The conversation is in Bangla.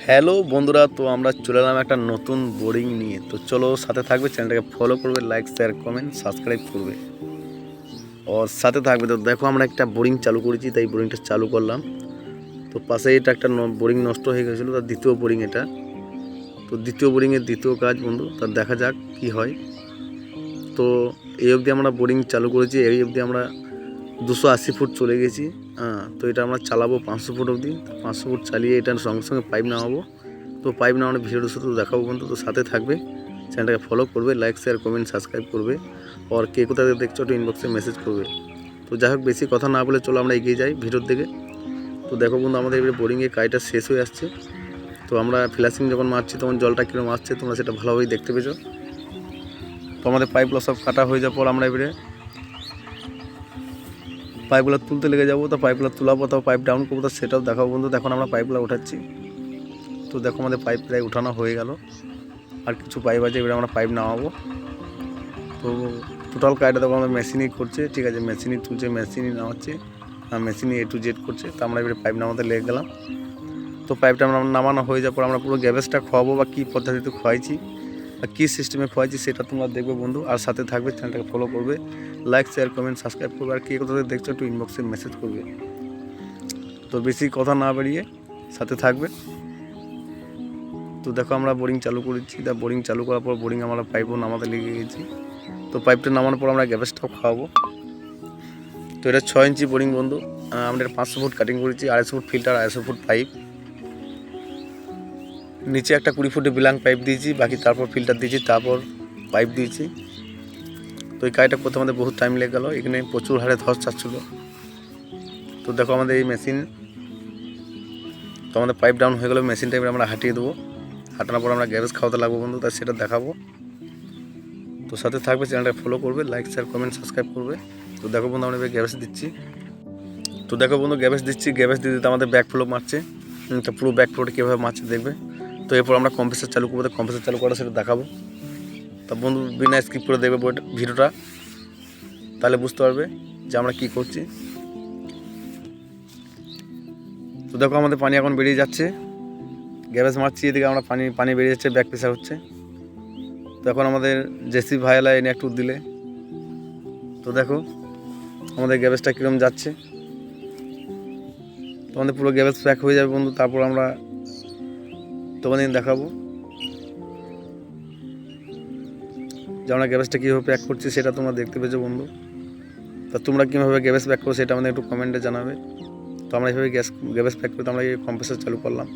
হ্যালো বন্ধুরা, তো আমরা চলে এলাম একটা নতুন বোরিং নিয়ে। তো চলো সাথে থাকবে, চ্যানেলটাকে ফলো করবে, লাইক শেয়ার কমেন্ট সাবস্ক্রাইব করবে ওর সাথে থাকবে। তো দেখো আমরা একটা বোরিং চালু করেছি, তাই বোরিংটা চালু করলাম। তো পাশে এটা একটা বোরিং নষ্ট হয়ে গেছিলো, তার দ্বিতীয় বোরিং এটা। তো দ্বিতীয় বোরিংয়ের দ্বিতীয় কাজ বন্ধু, তার দেখা যাক কি হয়। তো এই অবধি আমরা বোরিং চালু করেছি, এই অবধি আমরা 280 ফুট চলে গেছি। তো এটা আমরা চালাবো 500 ফুট অবধি। 500 ফুট চালিয়ে এটার সঙ্গে সঙ্গে পাইপ নামাবো। তো পাইপ নামানো ভিডিওটা শুধু দেখাবো বন্ধু, তো সাথে থাকবে, চ্যানেলটাকে ফলো করবে, লাইক শেয়ার কমেন্ট সাবস্ক্রাইব করবে। আর কে কোথা থেকে দেখছো একটু ইনবক্সে মেসেজ করবে। তো যাই হোক, বেশি কথা না বলে চলো আমরা এগিয়ে যাই ভিডিওর দিকে। তো দেখো বন্ধু, আমাদের এবারে বোরিংয়ে কাজটা শেষ হয়ে আসছে। তো আমরা ফ্ল্যাশিং যখন মারছি তখন জলটা কীরকম আসছে তোমরা সেটা ভালোভাবেই দেখতে পেয়েছো। তো আমাদের পাইপগুলো সব কাটা হয়ে যাওয়ার পর আমরা এবারে পাইপগুলো তুলতে লেগে যাবো। তো পাইপগুলো তোলাবো, তো পাইপ ডাউন করবো, তো সেটাও দেখাবো বন্ধু। এখন আমরা পাইপগুলো উঠাচ্ছি। তো দেখো আমাদের পাইপ প্রায় উঠানো হয়ে গেল, আর কিছু পাইপ আছে, এবারে আমরা পাইপ নামাবো। তো টোটাল কাজটা দেখো আমরা মেশিনই করছে, ঠিক আছে, মেশিনই তুলছে, মেশিনই নামাচ্ছে, আর মেশিনই A to Z করছে। তো আমরা এবারে পাইপ নামাতে লেগে গেলাম। তো পাইপটা আমরা নামানো হয়ে যাওয়ার পর আমরা পুরো গ্যাবেজটা খোয়াবো, বা কী পদ্ধতিতে খোয়াইছি বা কী সিস্টেমে খোয়াইছি সেটা তোমরা দেখবে বন্ধু। আর সাথে থাকবে, চ্যানেলটাকে ফলো করবে, লাইক শেয়ার কমেন্ট সাবস্ক্রাইব করবে। আর কে কোথা থেকে দেখছো একটু ইনবক্সে মেসেজ করবে। তো বেশি কথা না বাড়িয়ে সাথে থাকবে। তো দেখো আমরা বোরিং চালু করেছি, তা বোরিং চালু করার পর বোরিং আমরা পাইপও নামাতে লেগে গেছি। তো পাইপটা নামানোর পর আমরা গ্যাসটাও খাওয়াবো। তো এটা 6 ইঞ্চি বোরিং বন্ধু। আমরা 500 ফুট কাটিং করেছি, 250 ফুট ফিল্টার, 250 ফুট পাইপ, নিচে একটা 20 ফুটে বিলাং পাইপ দিয়েছি, বাকি তারপর ফিল্টার দিয়েছি, তারপর পাইপ দিয়েছি। তো এই কাজটা করতে আমাদের বহুত টাইম লেগে গেলো, এখানে প্রচুর হারে ধস চাচ্ছিলো। তো দেখো আমাদের এই মেশিন, তো আমাদের পাইপ ডাউন হয়ে গেলো, মেশিনটা এবার আমরা হাঁটিয়ে দেবো। হাঁটানোর পর আমরা গ্যারেজ খাওয়াতে লাগবো বন্ধু, তাই সেটা দেখাবো। তো সাথে থাকবে, চ্যানেলটা ফলো করবে, লাইক শেয়ার কমেন্ট সাবস্ক্রাইব করবে। তো দেখো বন্ধু, আমরা এবার গ্যাস দিচ্ছি। তো দেখো বন্ধু, গ্যাস দিচ্ছি, গ্যাস দিতে দিতে আমাদের ব্যাক ফ্লো মারছে। তো পুরো ব্যাক ফ্লোটা কীভাবে মারছে দেখবে। তো এরপর আমরা কম্প্রেসার চালু করবো, কম্প্রেসার চালু করা সেটা দেখাবো। তা বন্ধু বিনা স্কিপ করে দেখবে ভিডিওটা, তাহলে বুঝতে পারবে যে আমরা কী করছি। তো দেখো আমাদের পানি এখন বেরিয়ে যাচ্ছে, গ্যাস মারছি, এদিকে আমরা পানি বেরিয়ে যাচ্ছে, ব্যাক প্রেসার হচ্ছে। তো এখন আমাদের জেসি ভাইলা এনে একটু দিলে, তো দেখো আমাদের গ্যাসটা কীরকম যাচ্ছে। তোমাদের পুরো গ্যাস প্যাক হয়ে যাবে বন্ধু, তারপর আমরা তোমাদের দেখাবো যে আমরা গ্যাসটা কীভাবে প্যাক করছি, সেটা তোমরা দেখতে পেয়েছো বন্ধু। তা তোমরা কীভাবে গ্যাস প্যাক করো সেটা আমাদের একটু কমেন্টে জানাবে। তো আমরা এইভাবে গ্যাস প্যাক করতে আমরা এই কম্প্রেসার চালু করলাম।